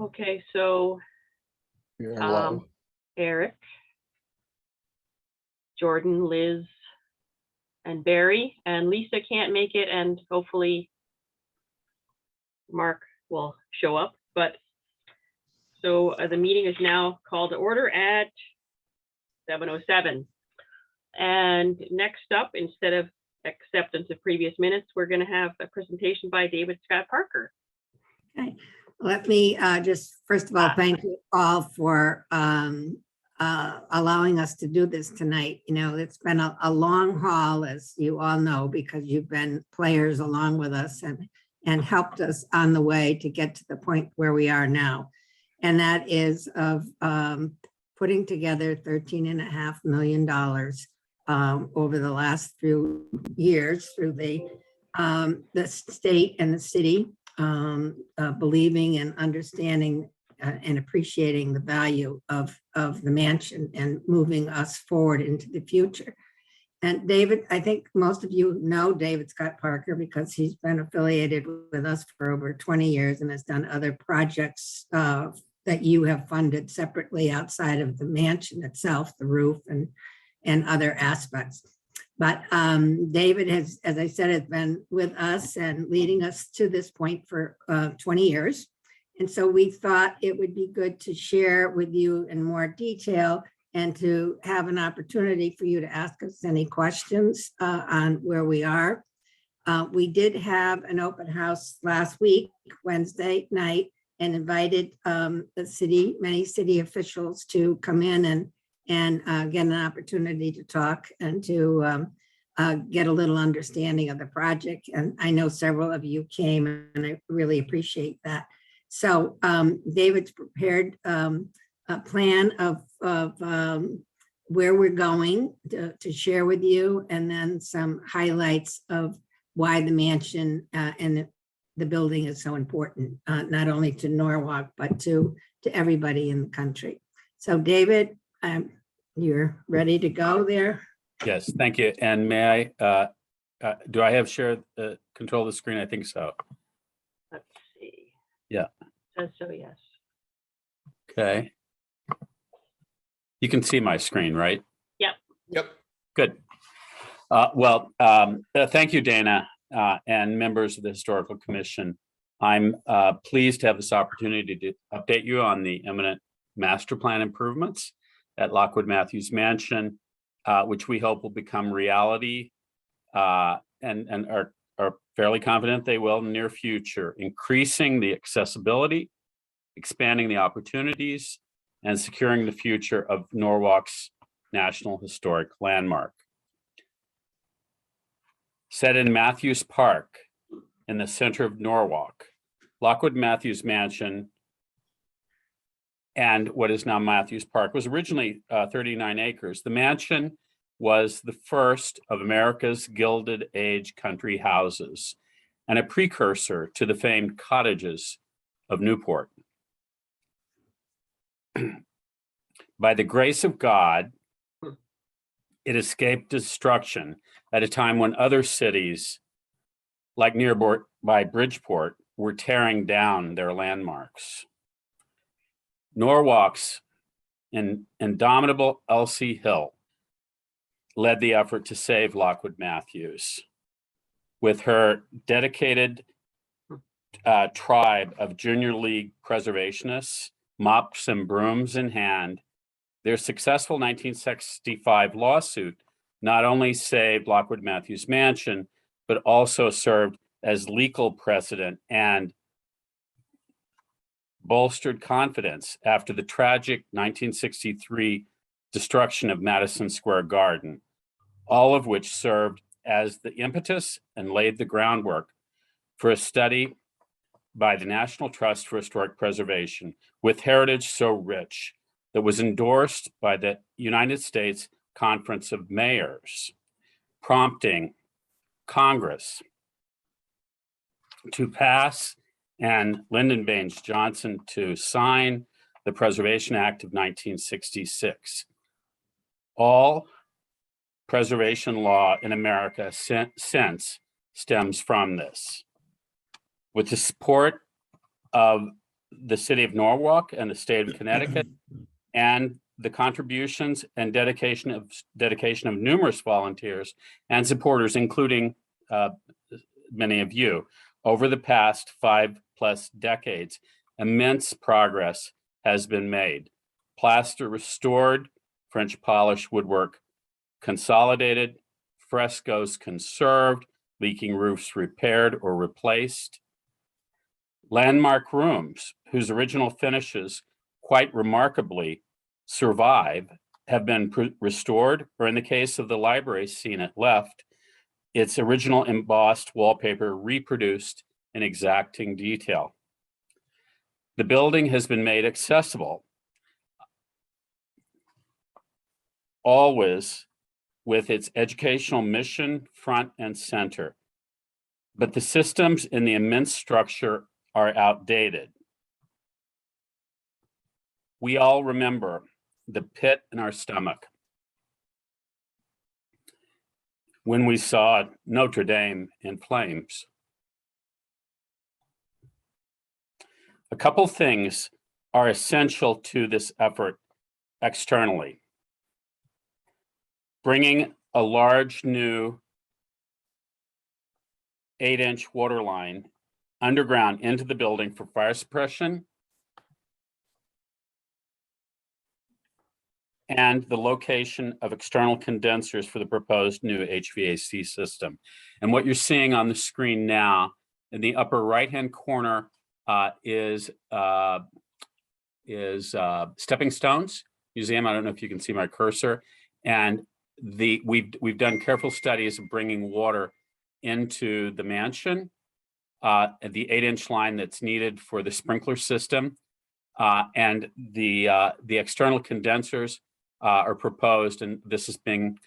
Okay, so Eric, Jordan, Liz, and Barry, and Lisa can't make it, and hopefully Mark will show up. But so the meeting is now called to order at 7:07. And next up, instead of acceptance of previous minutes, we're going to have a presentation by David Scott Parker. Okay, let me just first of all thank you all for allowing us to do this tonight. You know, it's been a long haul, as you all know, because you've been players along with us and helped us on the way to get to the point where we are now. And that is of putting together $13.5 million over the last few years through the state and the city, believing and understanding and appreciating the value of the mansion and moving us forward into the future. And David, I think most of you know David Scott Parker because he's been affiliated with us for over 20 years and has done other projects that you have funded separately outside of the mansion itself, the roof and other aspects. But David has, as I said, has been with us and leading us to this point for 20 years. And so we thought it would be good to share with you in more detail and to have an opportunity for you to ask us any questions on where we are. We did have an open house last week, Wednesday night, and invited many city officials to come in and get an opportunity to talk and to get a little understanding of the project. And I know several of you came, and I really appreciate that. So David's prepared a plan of where we're going to share with you, and then some highlights of why the mansion and the building is so important, not only to Norwalk, but to everybody in the country. So David, you're ready to go there? Yes, thank you. And may I, do I have shared control of the screen? I think so. Let's see. Yeah. Says so, yes. Okay. You can see my screen, right? Yep. Yep. Good. Thank you, Dana, and members of the Historical Commission. I'm pleased to have this opportunity to update you on the imminent master plan improvements at Lockwood Matthews Mansion, which we hope will become reality and are fairly confident they will in the near future, increasing the accessibility, expanding the opportunities, and securing the future of Norwalk's National Historic Landmark. Set in Matthews Park in the center of Norwalk, Lockwood Matthews Mansion and what is now Matthews Park was originally 39 acres. The mansion was the first of America's Gilded Age country houses and a precursor to the famed cottages of Newport. By the grace of God, it escaped destruction at a time when other cities, like nearby Bridgeport, were tearing down their landmarks. Norwalk's indomitable Elsie Hill led the effort to save Lockwood Matthews. With her dedicated tribe of junior league preservationists, mops and brooms in hand, their successful 1965 lawsuit not only saved Lockwood Matthews Mansion, but also served as legal precedent and bolstered confidence after the tragic 1963 destruction of Madison Square Garden, all of which served as the impetus and laid the groundwork for a study by the National Trust for Historic Preservation with heritage so rich that was endorsed by the United States Conference of Mayors, prompting Congress to pass and Lyndon Baines Johnson to sign the Preservation Act of 1966. All preservation law in America since stems from this. With the support of the city of Norwalk and the state of Connecticut, and the contributions and dedication of numerous volunteers and supporters, including many of you, over the past 5+ decades. Immense progress has been made. Plaster restored, French polish woodwork consolidated, frescoes conserved, leaking roofs repaired or replaced. Landmark rooms, whose original finishes quite remarkably survive, have been restored, or in the case of the library seen at left, its original embossed wallpaper reproduced in exacting detail. The building has been made accessible, always with its educational mission front and center. But the systems in the immense structure are outdated. We all remember the pit in our stomach when we saw Notre Dame in flames. A couple things are essential to this effort externally. Bringing a large new 8-inch water line underground into the building for fire suppression, and the location of external condensers for the proposed new HVAC system. And what you're seeing on the screen now in the upper right-hand corner is Stepping Stones Museum. I don't know if you can see my cursor. And we've done careful studies of bringing water into the mansion, the 8-inch line that's needed for the sprinkler system, and the external condensers are proposed, and this is being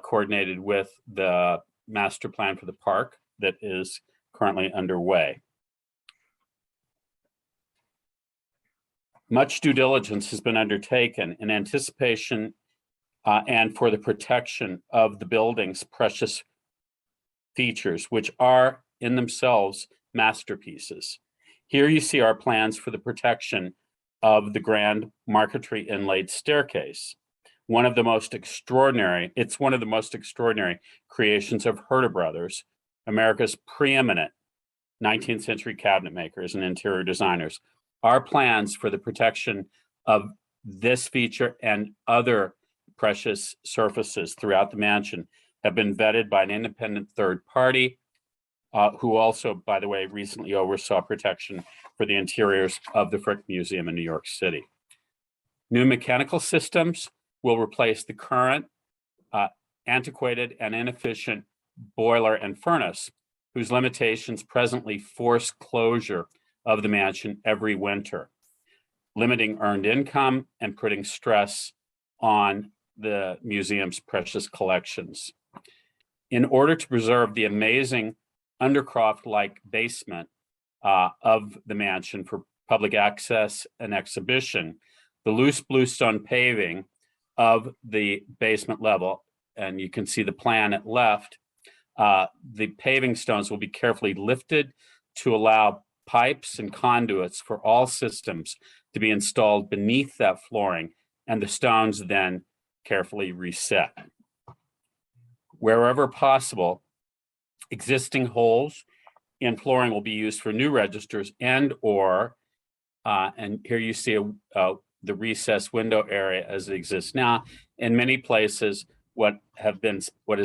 coordinated with the master plan for the park that is currently underway. Much due diligence has been undertaken in anticipation and for the protection of the building's precious features, which are in themselves masterpieces. Here you see our plans for the protection of the grand marquetry inlaid staircase. It's one of the most extraordinary creations of Herta Brothers, America's preeminent 19th century cabinet makers and interior designers. Our plans for the protection of this feature and other precious surfaces throughout the mansion have been vetted by an independent third party, who also, by the way, recently oversaw protection for the interiors of the Frick Museum in New York City. New mechanical systems will replace the current antiquated and inefficient boiler and furnace, whose limitations presently force closure of the mansion every winter, limiting earned income and putting stress on the museum's precious collections. In order to preserve the amazing Undercroft-like basement of the mansion for public access and exhibition, the loose bluestone paving of the basement level, and you can see the plan at left, the paving stones will be carefully lifted to allow pipes and conduits for all systems to be installed beneath that flooring, and the stones then carefully reset. Wherever possible, existing holes in flooring will be used for new registers and here you see the recessed window area as it exists now. In many places, what has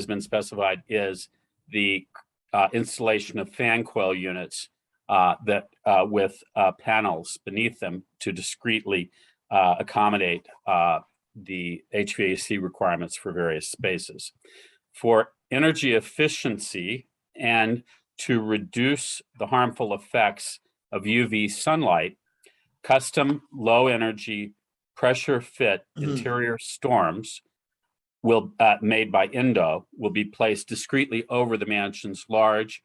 been specified is the installation of fan coil units with panels beneath them to discreetly accommodate the HVAC requirements for various spaces. For energy efficiency and to reduce the harmful effects of UV sunlight, custom low energy pressure fit interior storms made by Indo will be placed discreetly over the mansion's large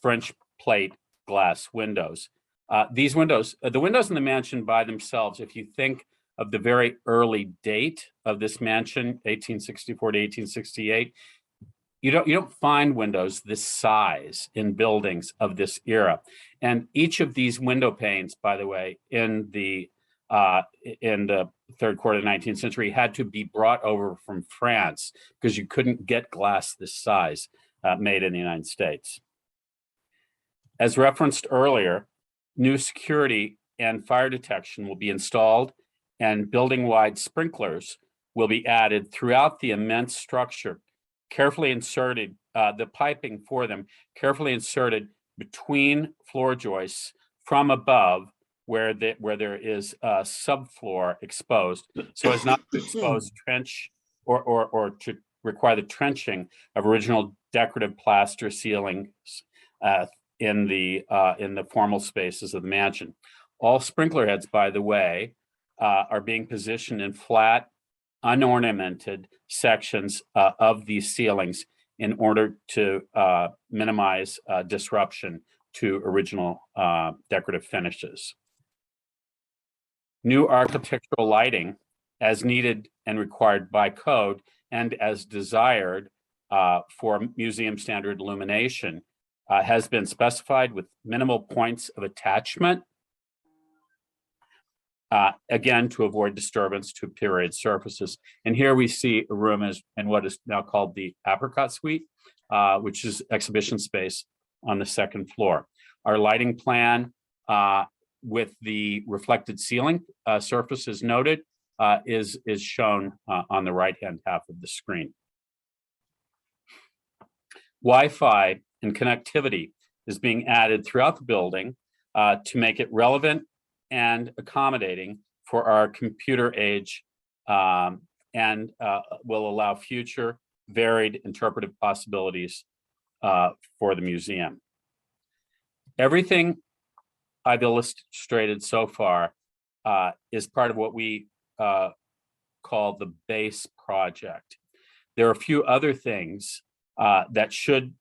French plate glass windows. These windows, the windows in the mansion by themselves, if you think of the very early date of this mansion, 1864 to 1868, you don't find windows this size in buildings of this era. And each of these window panes, by the way, in the third quarter of the 19th century had to be brought over from France because you couldn't get glass this size made in the United States. As referenced earlier, new security and fire detection will be installed, and building-wide sprinklers will be added throughout the immense structure, carefully inserted, the piping for them carefully inserted between floor joists from above where there is a subfloor exposed, so as not to expose trench or to require the trenching of original decorative plaster ceilings in the formal spaces of the mansion. All sprinkler heads, by the way, are being positioned in flat, unornamented sections of these ceilings in order to minimize disruption to original decorative finishes. New architectural lighting, as needed and required by code and as desired for museum standard illumination, has been specified with minimal points of attachment, again, to avoid disturbance to period surfaces. And here we see a room in what is now called the Apricot Suite, which is exhibition space on the second floor. Our lighting plan with the reflected ceiling surfaces noted is shown on the right-hand half of the screen. Wi-Fi and connectivity is being added throughout the building to make it relevant and accommodating for our computer age and will allow future varied interpretive possibilities for the museum. Everything I've illustrated so far is part of what we call the base project. There are a few other things that should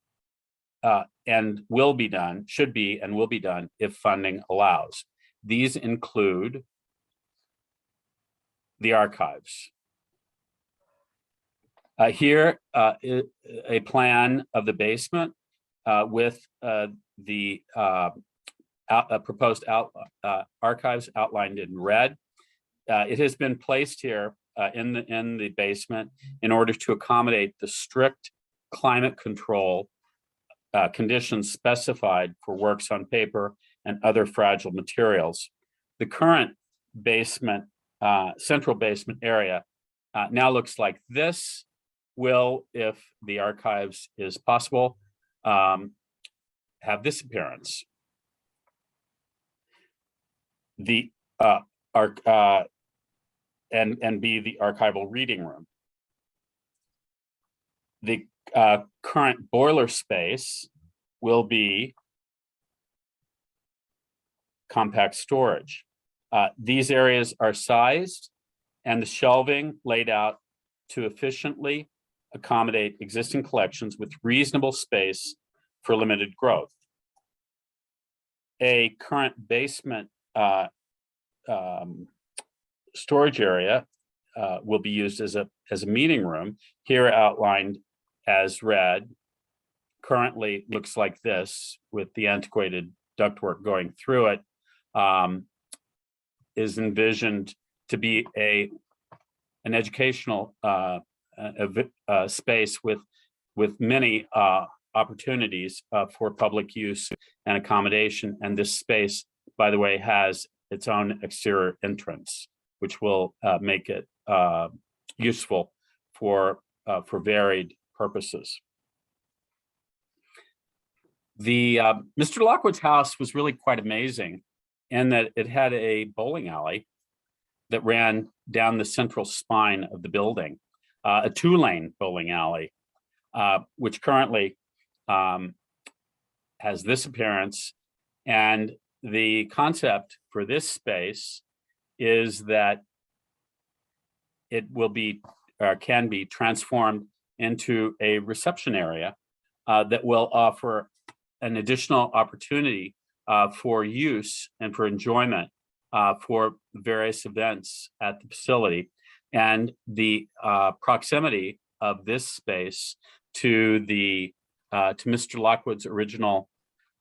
and will be done, should be and will be done if funding allows. These include the archives. Here is a plan of the basement with the proposed archives outlined in red. It has been placed here in the basement in order to accommodate the strict climate control conditions specified for works on paper and other fragile materials. The current basement, central basement area now looks like this. Will, if the archives is possible, have this appearance. The and be the archival reading room. The current boiler space will be compact storage. These areas are sized and the shelving laid out to efficiently accommodate existing collections with reasonable space for limited growth. A current basement storage area will be used as a meeting room, here outlined as red. Currently looks like this with the antiquated ductwork going through it. Is envisioned to be an educational space with many opportunities for public use and accommodation. And this space, by the way, has its own exterior entrance, which will make it useful for varied purposes. The Mr. Lockwood's house was really quite amazing in that it had a bowling alley that ran down the central spine of the building, a two-lane bowling alley, which currently has this appearance. And the concept for this space is that it will be, or can be, transformed into a reception area that will offer an additional opportunity for use and for enjoyment for various events at the facility. And the proximity of this space to Mr. Lockwood's original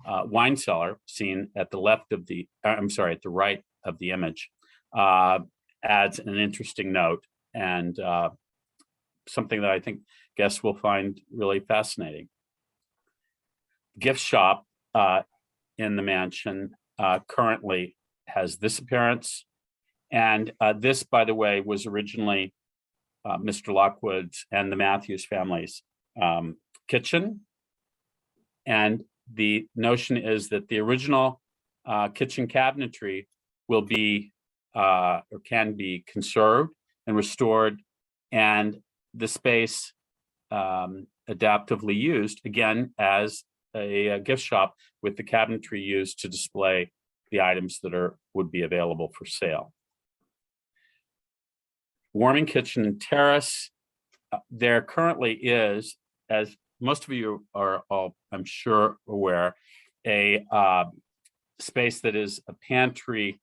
wine cellar, seen at the left of the, I'm sorry, at the right of the image, adds an interesting note and something that I think guests will find really fascinating. Gift shop in the mansion currently has this appearance. And this, by the way, was originally Mr. Lockwood's and the Matthews family's kitchen. And the notion is that the original kitchen cabinetry will be or can be conserved and restored, and the space adaptively used again as a gift shop, with the cabinetry used to display the items that would be available for sale. Warming kitchen and terrace. There currently is, as most of you are all, I'm sure, aware, a space that is a pantry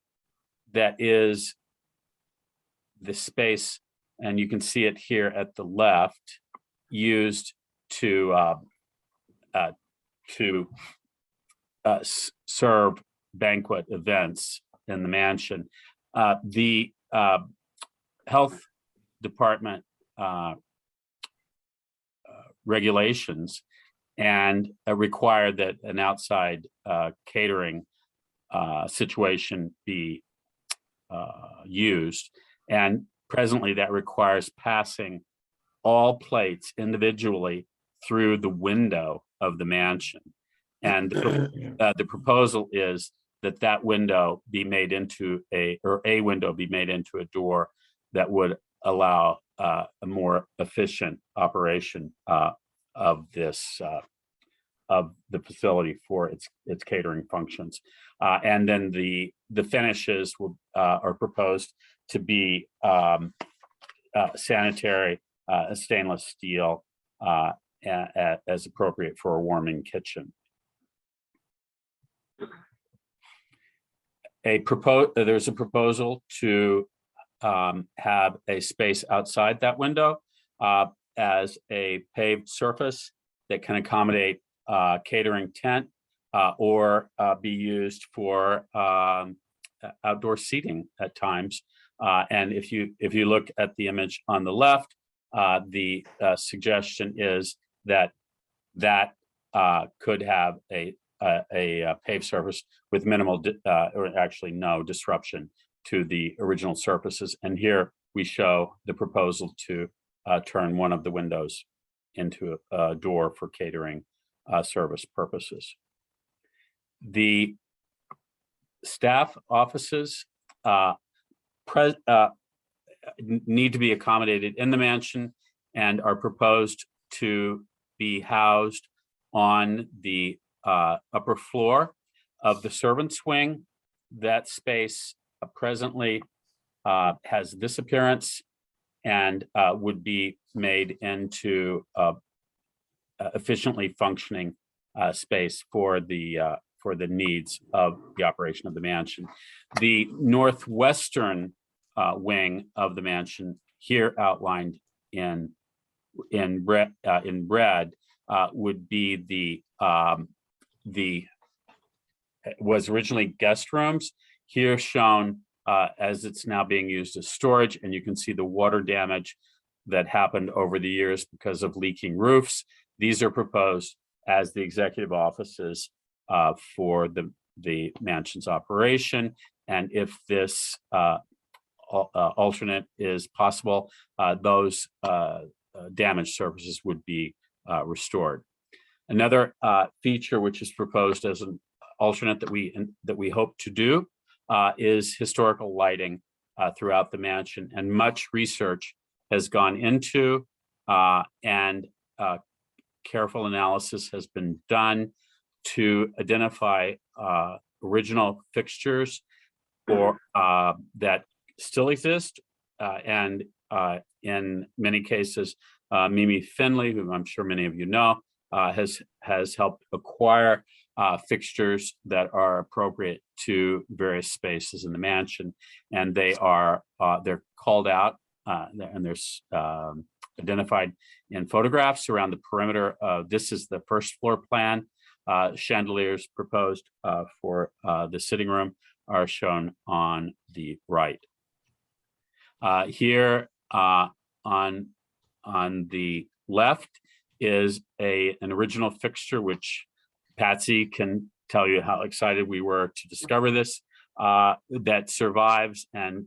that is the space, and you can see it here at the left, used to serve banquet events in the mansion. The health department regulations and require that an outside catering situation be used. And presently that requires passing all plates individually through the window of the mansion. And the proposal is that window be made into a window be made into a door that would allow a more efficient operation of this of the facility for its catering functions. And then the finishes are proposed to be sanitary, stainless steel, as appropriate for a warming kitchen. There's a proposal to have a space outside that window as a paved surface that can accommodate catering tent or be used for outdoor seating at times. And if you look at the image on the left, the suggestion is that could have a paved surface with minimal or actually no disruption to the original surfaces. And here we show the proposal to turn one of the windows into a door for catering service purposes. The staff offices need to be accommodated in the mansion and are proposed to be housed on the upper floor of the servants' wing. That space presently has this appearance and would be made into efficiently functioning space for the needs of the operation of the mansion. The northwestern wing of the mansion, here outlined in red, would be was originally guest rooms, here shown as it's now being used as storage. And you can see the water damage that happened over the years because of leaking roofs. These are proposed as the executive offices for the mansion's operation. And if this alternate is possible, those damaged surfaces would be restored. Another feature which is proposed as an alternate that we hope to do is historical lighting throughout the mansion, and much research has gone into and careful analysis has been done to identify original fixtures or that still exist, and in many cases, Mimi Finley, whom I'm sure many of you know, has helped acquire fixtures that are appropriate to various spaces in the mansion, and they're called out, and there's identified in photographs around the perimeter. This is the first floor plan. Chandeliers proposed for the sitting room are shown on the right. Here on the left is an original fixture, which Patsy can tell you how excited we were to discover this, that survives and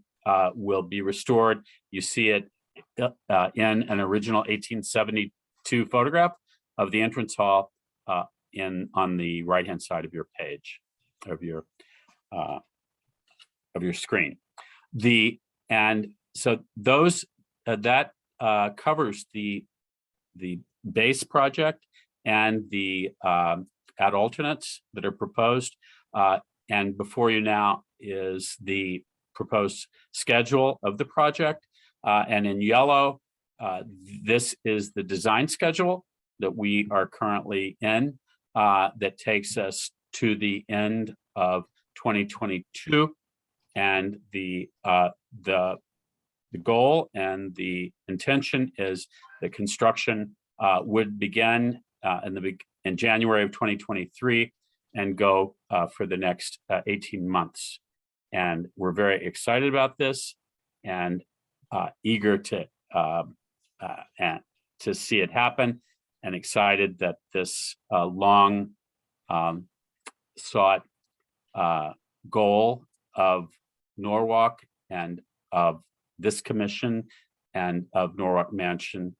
will be restored. You see it in an original 1872 photograph of the entrance hall on the right-hand side of your page, of your screen. And so those that covers the base project and the ad alternates that are proposed. And before you now is the proposed schedule of the project. And in yellow, this is the design schedule that we are currently in, that takes us to the end of 2022. And the goal and the intention is the construction would begin in January of 2023 and go for the next 18 months. And we're very excited about this and eager to see it happen, and excited that this long sought goal of Norwalk and of this commission and of Norwalk Mansion,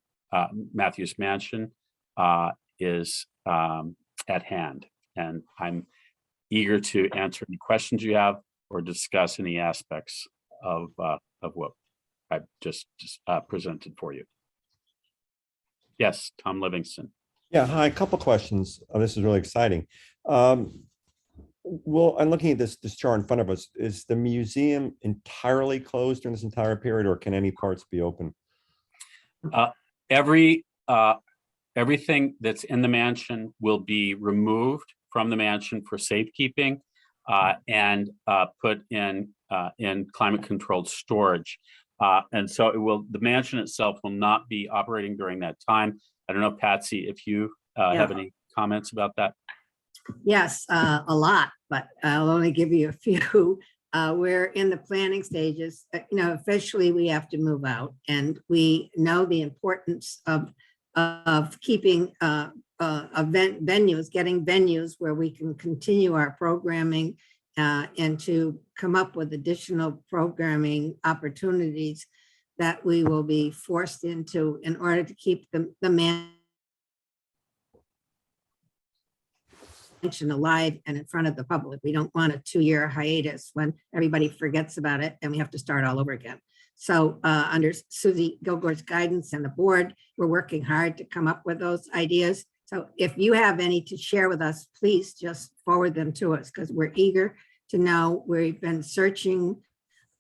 Matthews Mansion, is at hand. And I'm eager to answer any questions you have or discuss any aspects of what I've just presented for you. Yes, Tom Livingston. Yeah, hi, a couple questions. This is really exciting. Well, I'm looking at this chart in front of us. Is the museum entirely closed during this entire period, or can any parts be open? Everything that's in the mansion will be removed from the mansion for safekeeping and put in climate-controlled storage. And so the mansion itself will not be operating during that time. I don't know, Patsy, if you have any comments about that. Yes, a lot, but I'll only give you a few. We're in the planning stages. Officially we have to move out, and we know the importance of keeping venues, getting venues where we can continue our programming and to come up with additional programming opportunities that we will be forced into in order to keep the mansion alive and in front of the public. We don't want a 2-year hiatus when everybody forgets about it and we have to start all over again. So under Susie Gilgore's guidance and the board, we're working hard to come up with those ideas. So if you have any to share with us, please just forward them to us, because we're eager to know. We've been searching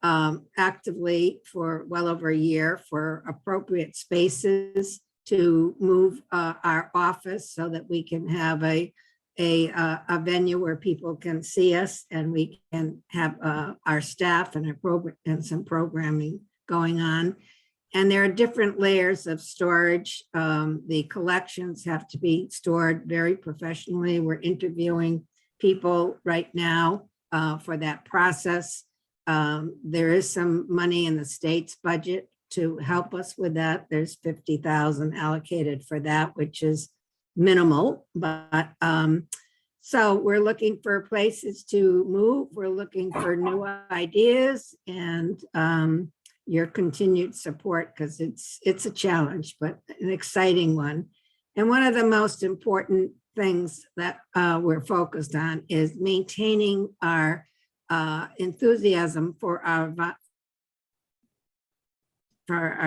actively for well over a year for appropriate spaces to move our office so that we can have a venue where people can see us and we can have our staff and our program and some programming going on. And there are different layers of storage. The collections have to be stored very professionally. We're interviewing people right now for that process. There is some money in the state's budget to help us with that. There's 50,000 allocated for that, which is minimal, but so we're looking for places to move. We're looking for new ideas and your continued support, because it's a challenge, but an exciting one. And one of the most important things that we're focused on is maintaining our enthusiasm for our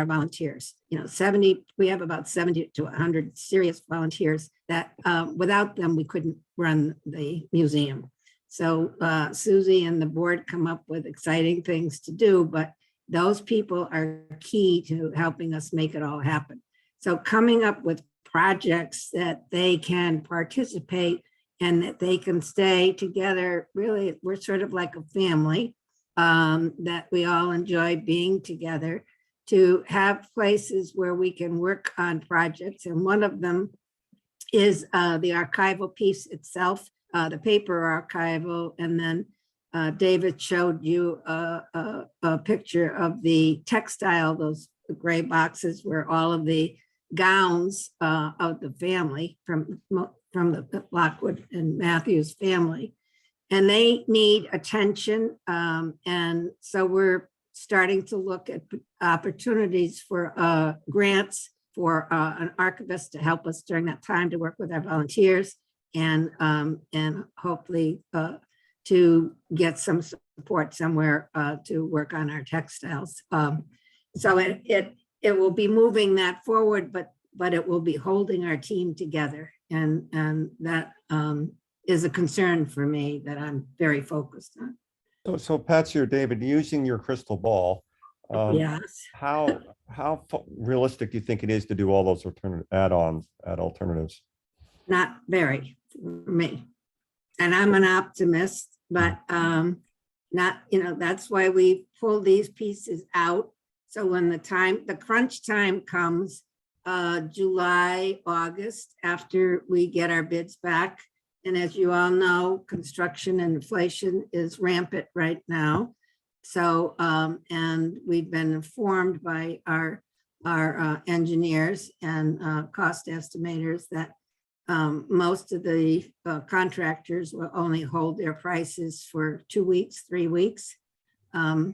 volunteers. 70, we have about 70 to 100 serious volunteers that without them, we couldn't run the museum. So Susie and the board come up with exciting things to do, but those people are key to helping us make it all happen. So coming up with projects that they can participate and that they can stay together. Really, we're sort of like a family that we all enjoy being together to have places where we can work on projects. And one of them is the archival piece itself, the paper archival. And then David showed you a picture of the textile, those gray boxes where all of the gowns of the family from the Lockwood and Matthews family. And they need attention. And so we're starting to look at opportunities for grants for an archivist to help us during that time to work with our volunteers and hopefully to get some support somewhere to work on our textiles. So it will be moving that forward, but it will be holding our team together. And that is a concern for me that I'm very focused on. So Patsy or David, using your crystal ball, Yes, how realistic do you think it is to do all those alternatives? not very for me. And I'm an optimist, but not, that's why we pull these pieces out. So when the crunch time comes, July, August, after we get our bids back. And as you all know, construction and inflation is rampant right now. So, and we've been informed by our engineers and cost estimators that most of the contractors will only hold their prices for 2 weeks, 3 weeks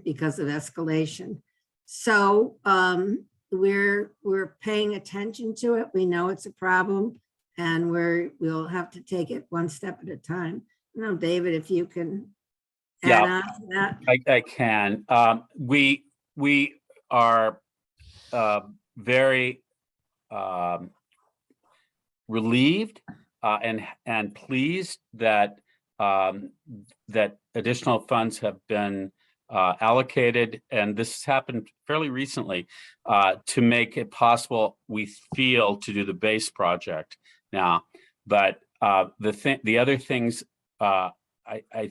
because of escalation. So we're paying attention to it. We know it's a problem, and we'll have to take it one step at a time. David, if you can add on to that. I can. We are very relieved and pleased that that additional funds have been allocated, and this has happened fairly recently, to make it possible, we feel, to do the base project now. But the other things I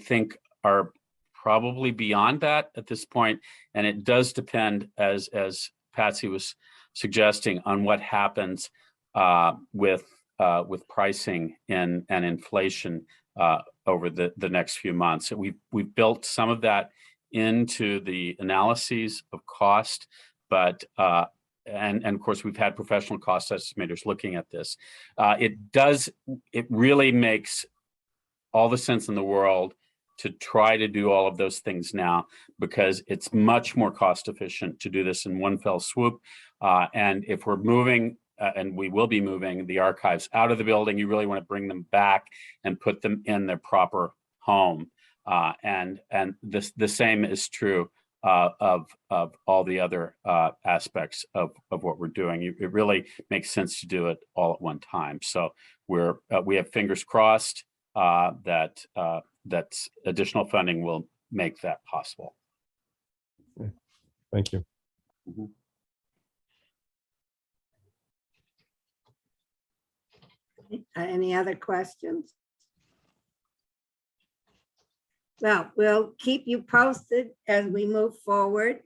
think are probably beyond that at this point, and it does depend, as Patsy was suggesting, on what happens with pricing and inflation over the next few months. So we've built some of that into the analyses of cost, but and of course we've had professional cost estimators looking at this. It really makes all the sense in the world to try to do all of those things now, because it's much more cost efficient to do this in one fell swoop. And if we're moving, and we will be moving the archives out of the building, you really want to bring them back and put them in their proper home. And the same is true of all the other aspects of what we're doing. It really makes sense to do it all at one time. So we have fingers crossed that additional funding will make that possible. Thank you. Mm-hmm. Any other questions? Well, we'll keep you posted as we move forward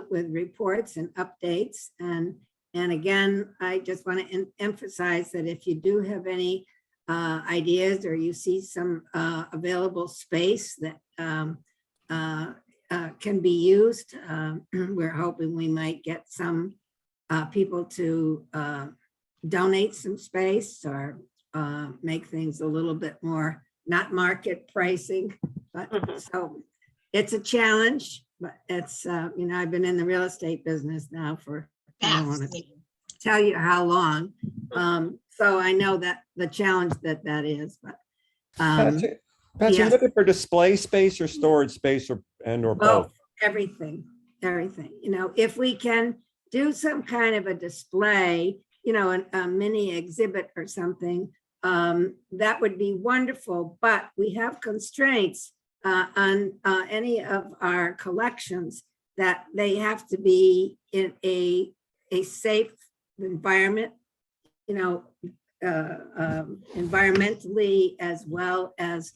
with reports and updates. And again, I just want to emphasize that if you do have any ideas, or you see some available space that can be used, we're hoping we might get some people to donate some space, or make things a little bit more, not market pricing. But so it's a challenge, but it's, I've been in the real estate business now for, I don't want to tell you how long. So I know that the challenge that is, but. Patsy, yes. you looking for display space or storage space or both? Everything. If we can do some kind of a display, a mini exhibit or something, that would be wonderful, but we have constraints on any of our collections that they have to be in a safe environment, environmentally as well as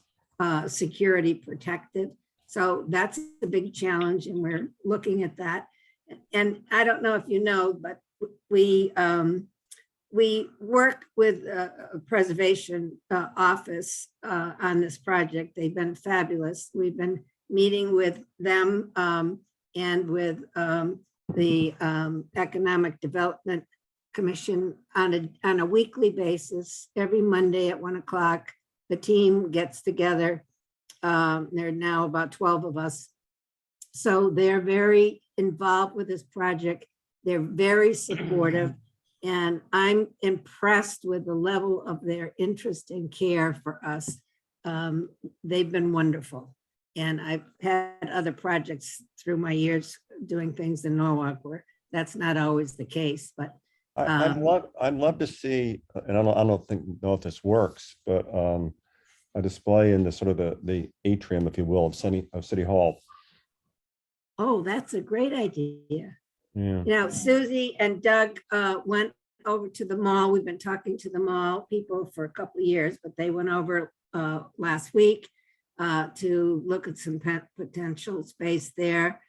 security protected. So that's a big challenge, and we're looking at that. And I don't know if you know, but we work with a preservation office on this project. They've been fabulous. We've been meeting with them and with the Economic Development Commission on a weekly basis. Every Monday at 1 o'clock, the team gets together. There are now about 12 of us. So they're very involved with this project. They're very supportive. And I'm impressed with the level of their interest and care for us. They've been wonderful. And I've had other projects through my years doing things in Norwalk where that's not always the case, but I'd love to see, and I don't know if this works, but a display in the sort of the atrium, if you will, of City Hall. oh, that's a great idea. Yeah. You know, Susie and Doug went over to the mall. We've been talking to the mall people for a couple of years, but they went over last week to look at some potential space there.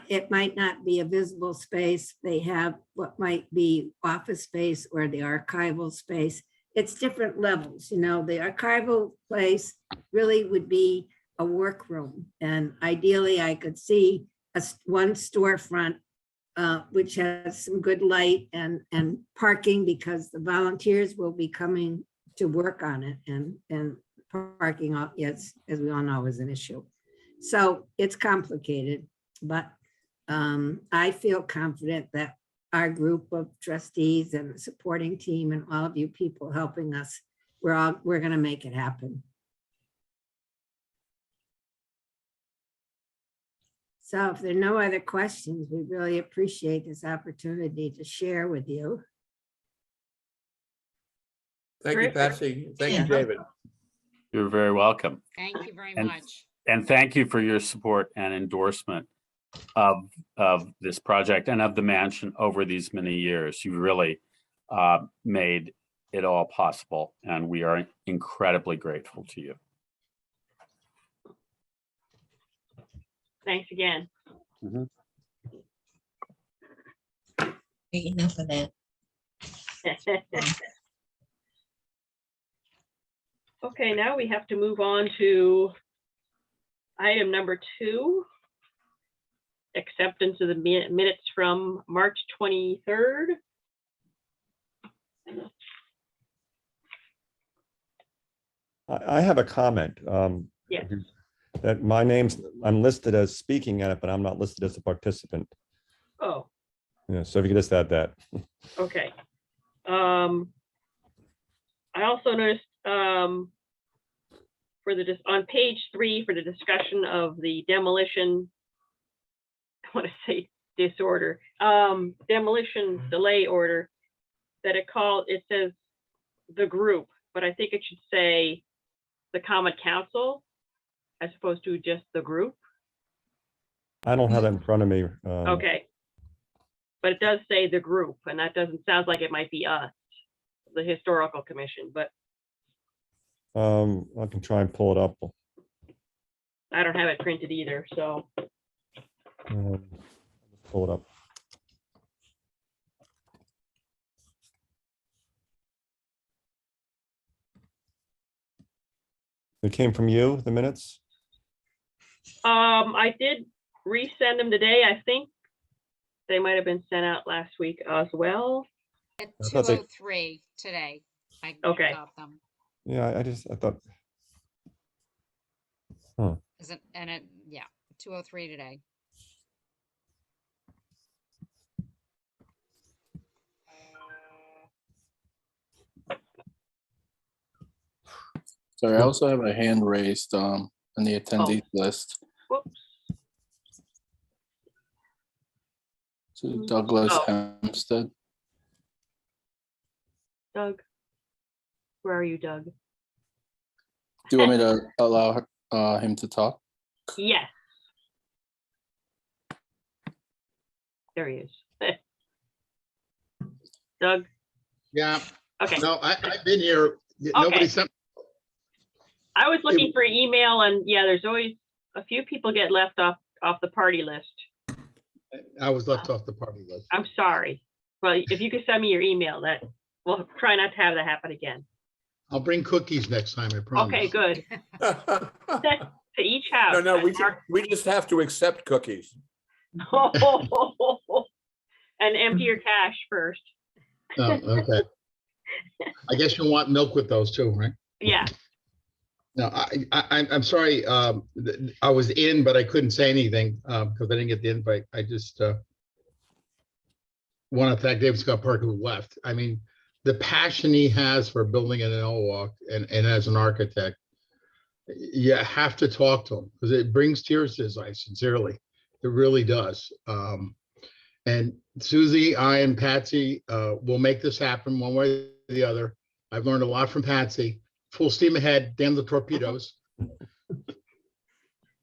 It might not be a visible space. They have what might be office space or the archival space. It's different levels, you know, the archival place really would be a workroom. And ideally I could see one storefront which has some good light and parking, because the volunteers will be coming to work on it, and parking, yes, as we all know, is an issue. So it's complicated, but I feel confident that our group of trustees and the supporting team and all of you people helping us, we're going to make it happen. So if there are no other questions, we really appreciate this opportunity to share with you. Thank you, Terrific. Patsy. Thank you, Yeah. David. You're very welcome. Thank you very And- much. And thank you for your support and endorsement of this project and of the mansion over these many years. You really made it all possible, and we are incredibly grateful to you. Thanks again. Enough of that. Okay, now we have to move on to item number 2, acceptance of the minutes from March 23rd. I have a comment. Yes. That I'm listed as speaking at it, but I'm not listed as a participant. Oh, Yeah, so if you could just add that. okay. I also noticed on page 3 for the discussion of the demolition, I want to say disorder, demolition delay order, that it says the group, but I think it should say the common council as opposed to just the group. I don't have that in front of me. Okay. But it does say the group, and that sounds like it might be us, the historical commission, but I can try and pull it up. I don't have it printed either, so. Pull it up. It came from you, the minutes? I did resend them today. I think they might have been sent out last week as well. At I thought they- 2:03 today. I Okay. got them. Yeah, I thought, Yeah, 2:03 today. Sorry, I also have a hand raised on the attendees list. Whoops. So Douglas Oh. Hempstead. Doug. Where are you, Doug? Do you want me to allow him to talk? Yes. There he is. Doug, Yeah, okay. no, I've been here. Nobody sent, I was looking for email, and yeah, there's always a few people get left off the party list. I was left off the party list. I'm sorry. Well, if you could send me your email, that we'll try not to have that happen again. I'll bring cookies next time, I promise. Okay, good. To each No, house. no, we just have to accept cookies. And empty your cash first. Oh, okay. I guess you'll want milk with those too, right? Yeah, No, I'm sorry. I was in, but I couldn't say anything because I didn't get the invite. I just want to thank David Scott Parker who left. I mean, the passion he has for building an L-walk and as an architect, you have to talk to him because it brings tears to his eyes, sincerely. It really does. And Susie, I and Patsy will make this happen one way or the other. I've learned a lot from Patsy. Full steam ahead, damn the torpedoes.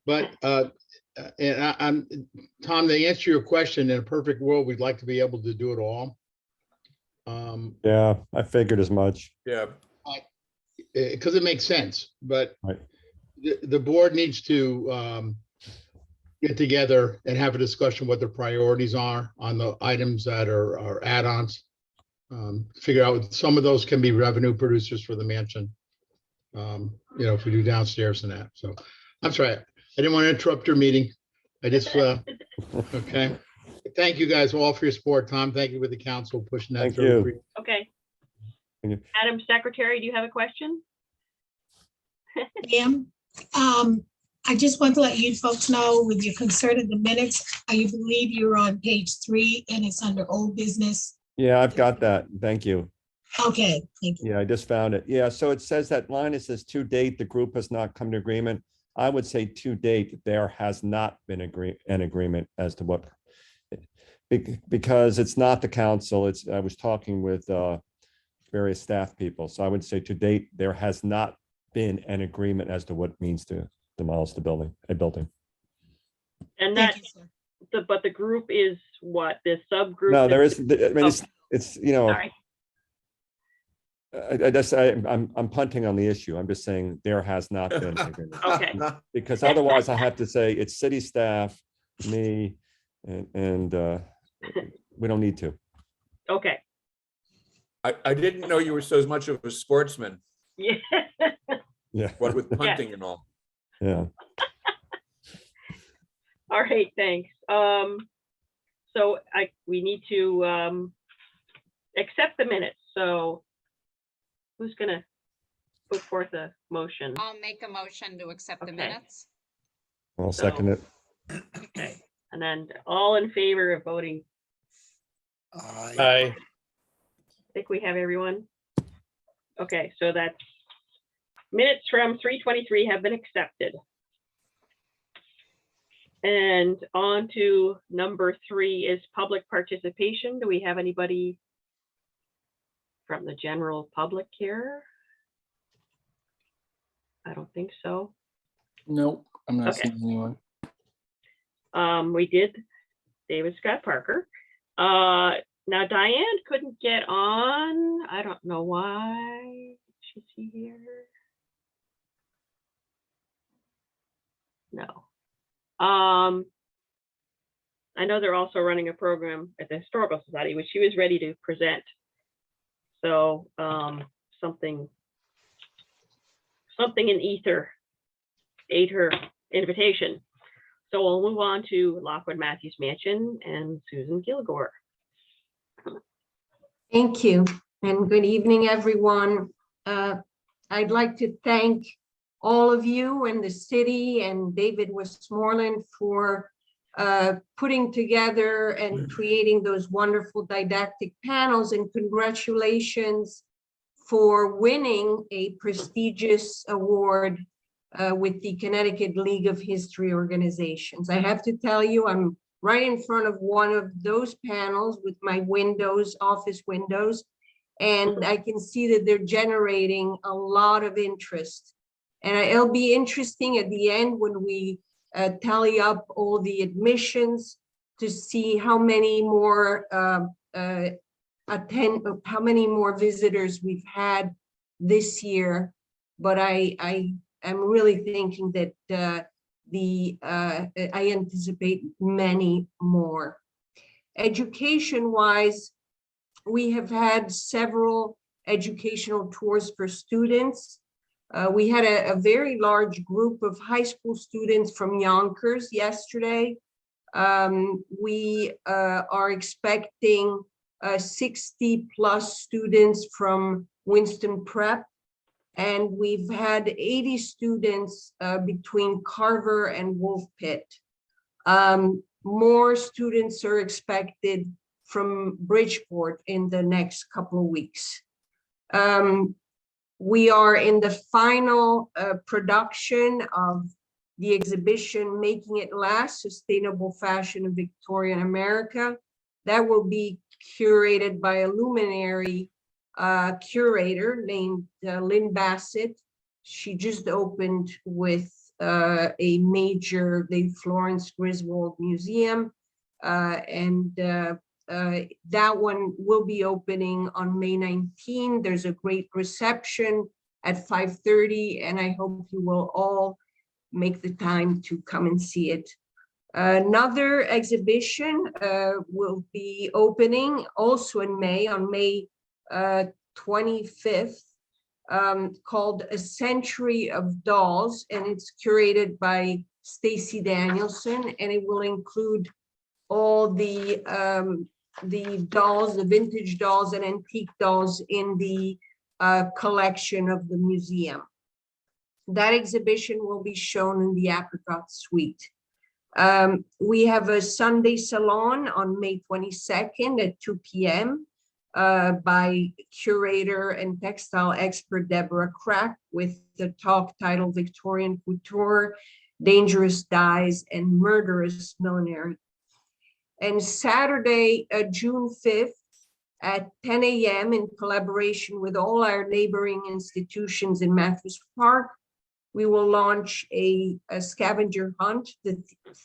But and I'm Tom, to answer your question, in a perfect world, we'd like to be able to do it all. Yeah, I figured as much. Yeah, Because it makes sense, but Right. the board needs to get together and have a discussion what their priorities are on the items that are add-ons. Figure out some of those can be revenue producers for the mansion. You know, if we do downstairs and that. So I'm sorry, I didn't want to interrupt your meeting. I just, okay. Thank you guys all for your support. Tom, thank you with the council pushing that Thank through. you. okay. Thank you. Madam Secretary, do you have a question? Ma'am, I just want to let you folks know with your concern of the minutes, I believe you're on page 3 and it's under old business. Yeah, I've got that. Thank you. Okay, thank you. Yeah, I just found it. Yeah, so it says that line, it says to date, the group has not come to agreement. I would say to date, there has not been an agreement as to what, because it's not the council. I was talking with various staff people. So I would say to date, there has not been an agreement as to what it means to demolish a building. And Thank that, you, sir. but the group is what, this subgroup? No, there that's- is, I mean, it's, you know, Sorry, I'm punting on the issue. I'm just saying there has not been an agreement. okay, Because otherwise I have to say it's city staff, me, and we don't need to. okay. I didn't know you were so much of a sportsman, Yeah. Yeah, what with punting and all. yeah. All right, thanks. So we need to accept the minutes. So who's gonna put forth a motion? I'll make a motion to accept the Okay. minutes. I'll second it. Okay, and then all in favor of voting? Aye. I think we have everyone. Okay, so that's minutes from 3:23 have been accepted. And on to number 3 is public participation. Do we have anybody from the general public here? I don't think so. Nope, I'm not Okay. seeing anyone. We did David Scott Parker. Now Diane couldn't get on. I don't know why. Is she here? No. I know they're also running a program at the Historical Society, which she was ready to present. So something in ether ate her invitation. So we'll move on to Lockwood Matthews Mansion and Susan Gilgore. Thank you, and good evening, everyone. I'd like to thank all of you and the city and David Westmoreland for putting together and creating those wonderful didactic panels, and congratulations for winning a prestigious award with the Connecticut League of History Organizations. I have to tell you, I'm right in front of one of those panels with my windows, office windows, and I can see that they're generating a lot of interest. And it'll be interesting at the end when we tally up all the admissions to see how many more how many more visitors we've had this year. But I'm really thinking that I anticipate many more. Education-wise, we have had several educational tours for students. We had a very large group of high school students from Yonkers yesterday. We are expecting 60+ students from Winston Prep, and we've had 80 students between Carver and Wolf Pit. More students are expected from Bridgeport in the next couple of weeks. We are in the final production of the exhibition, Making It Last, Sustainable Fashion in Victorian America. That will be curated by a luminary curator named Lynn Bassett. She just opened with a major, the Florence Griswold Museum, and that one will be opening on May 19. There's a great reception at 5:30, and I hope you will all make the time to come and see it. Another exhibition will be opening also in May, on May 25th, called A Century of Dolls, and it's curated by Stacy Danielson, and it will include all the dolls, the vintage dolls and antique dolls in the collection of the museum. That exhibition will be shown in the Apricot Suite. We have a Sunday salon on May 22nd at 2 p.m. By curator and textile expert Deborah Crack, with the talk titled Victorian Couture, Dangerous Dyes and Murderous Millinery. And Saturday, June 5th at 10 a.m. in collaboration with all our neighboring institutions in Matthews Park, we will launch a scavenger hunt. The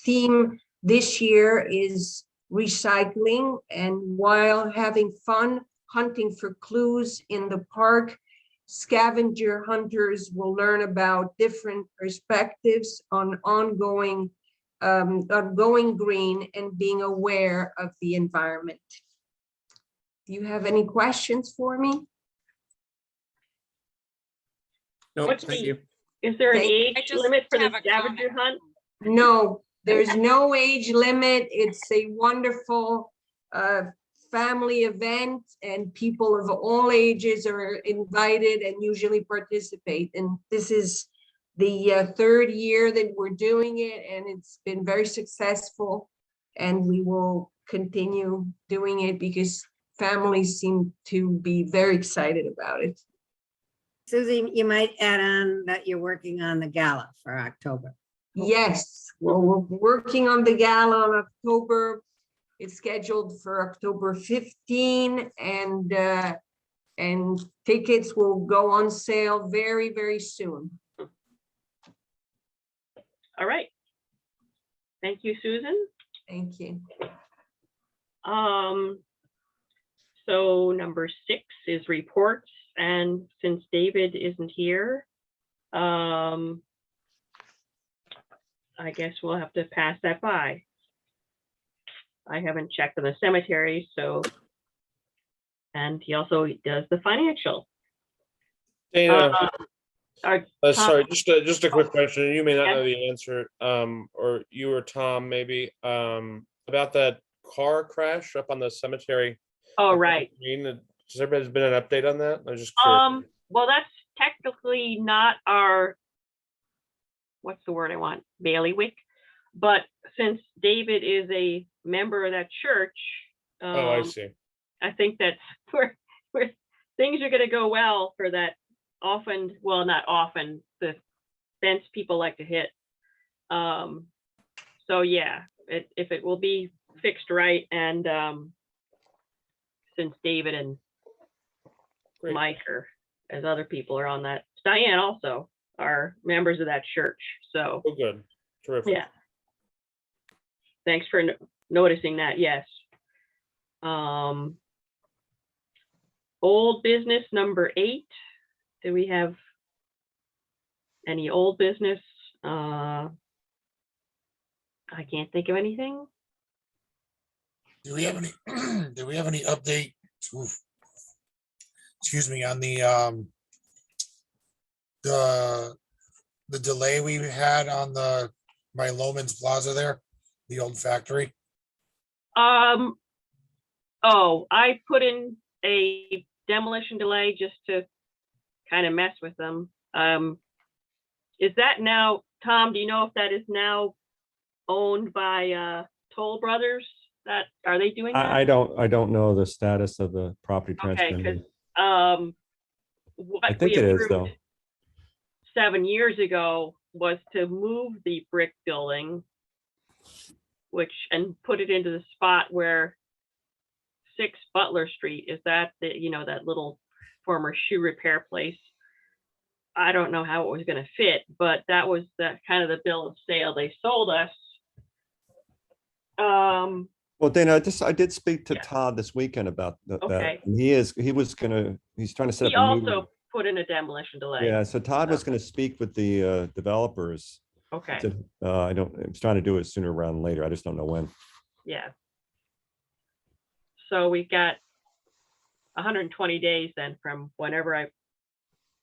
theme this year is recycling, and while having fun hunting for clues in the park, scavenger hunters will learn about different perspectives on ongoing going green and being aware of the environment. Do you have any questions for me? No, What's thank the- you. Is there an Thank- age I just limit for the have a scavenger comment. hunt? No, there's no age limit. It's a wonderful family event, and people of all ages are invited and usually participate. And this is the third year that we're doing it, and it's been very successful. And we will continue doing it because families seem to be very excited about it. Susie, you might add on that you're working on the gala for October. Yes, well, we're working on the gala on October. It's scheduled for October 15, and tickets will go on sale very, very soon. All right. Thank you, Susan. Thank you. So number 6 is reports, and since David isn't here, I guess we'll have to pass that by. I haven't checked on the cemetery, so, and he also does the financial. Dana, Our sorry, just a quick question. You may not Yeah. know the answer, or you or Tom maybe, about that car crash up on the cemetery. Oh, right. Has there been an update on that? I'm just curious. Well, that's technically not our, what's the word I want? Bailiwick. But since David is a member of that church, Oh, I see. I think that's where things are going to go well for that often, well, not often, the fence people like to hit. So yeah, if it will be fixed right, and since David and Great. Mike are, as other people are on that, Diane also are members of that church. So Oh, good. Terrific. yeah. Thanks for noticing that. Yes. Old business number 8. Do we have any old business? I can't think of anything. Do we have any, do we have any update? Oof. Excuse me, on the delay we had on by Loman's Plaza there, the old factory? Oh, I put in a demolition delay just to kind of mess with them. Is that now, Tom, do you know if that is now owned by Toll Brothers? Are they doing that? I don't know the status of the property Okay, transfer. because I what think we it is approved though. 7 years ago was to move the brick building, and put it into the spot where 6 Butler Street is, that that little former shoe repair place. I don't know how it was going to fit, but that was the kind of the bill of sale they sold us. Well, Dana, I did speak to Yeah. Todd this weekend about that. Okay. And he's trying to set He up a new. also put in a demolition delay. Yeah, so Todd was going to speak with the developers. Okay. I was trying to do it sooner rather than later. I just don't know when. Yeah. So we've got 120 days then from whenever I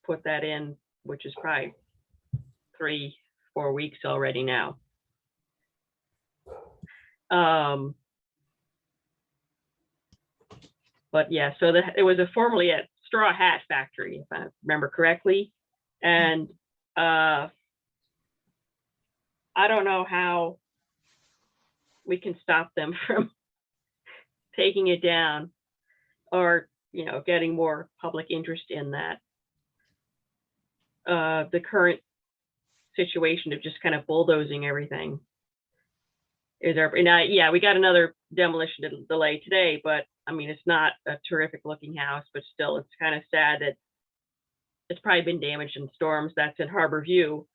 put that in, which is probably 3-4 weeks already now. But yeah, so it was formerly a straw hat factory, if I remember correctly. And I don't know how we can stop them from taking it down, or getting more public interest in that. The current situation of just kind of bulldozing everything is yeah, we got another demolition delay today, but I mean, it's not a terrific looking house, but still it's kind of sad that it's probably been damaged in storms. That's in Harbor View,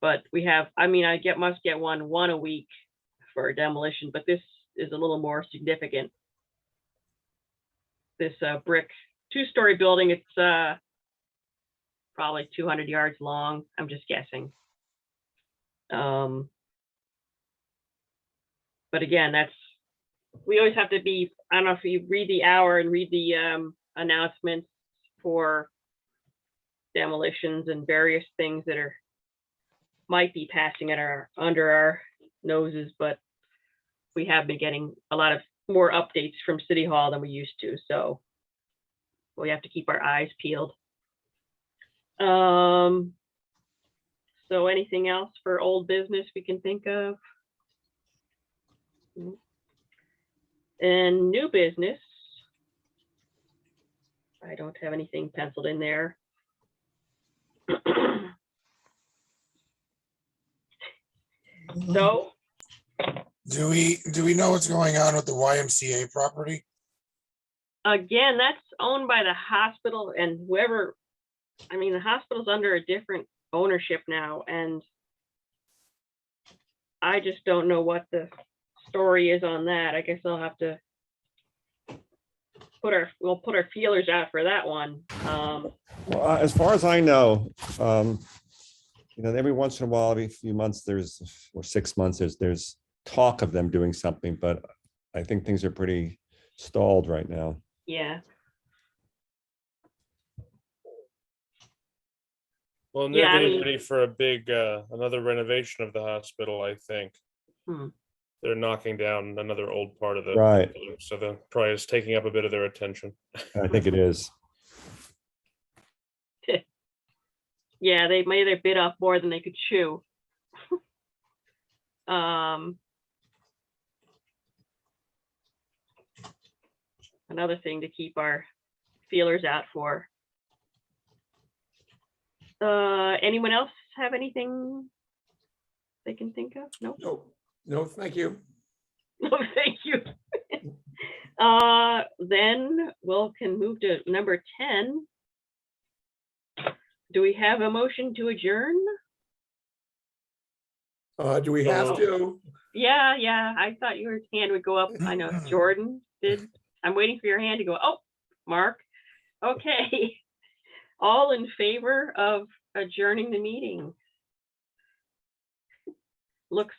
but we have, I must get one a week for demolition, but this is a little more significant. This brick 2-story building, it's probably 200 yards long. I'm just guessing. But again, we always have to be, I don't know if you read the hour and read the announcements for demolitions and various things that might be passing under our noses, but we have been getting a lot of more updates from City Hall than we used to, so we have to keep our eyes peeled. So anything else for old business we can think of? And new business, I don't have anything penciled in there. So, Do we know what's going on with the YMCA property? again, that's owned by the hospital, and the hospital's under a different ownership now, and I just don't know what the story is on that. I guess I'll have to we'll put our feelers out for that one. Well, as far as I know, every once in a while, every few months, or 6 months, there's talk of them doing something, but I think things are pretty stalled right now. Yeah. Well, and Yeah, they're I getting mean- ready for a big, another renovation of the hospital, I think. Hmm. They're knocking down another old part of the Right. building, so the probably is taking up a bit of their attention. I think it is. Yeah, they bit off more than they could chew. Another thing to keep our feelers out for. Anyone else have anything they can think of? No? No, thank you. No, thank you. Then can move to number 10. Do we have a motion to adjourn? Do we have to? Yeah, I thought your hand would go up. I know Jordan did. I'm waiting for your hand to go. Oh, Mark. Okay. All in favor of adjourning the meeting? Looks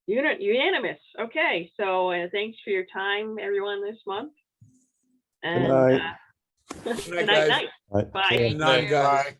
Unanimous. Okay, so thanks for your time, everyone, this month. And night. good Good night, night, guys. night. Right. Bye. Good night, you. guys. Bye.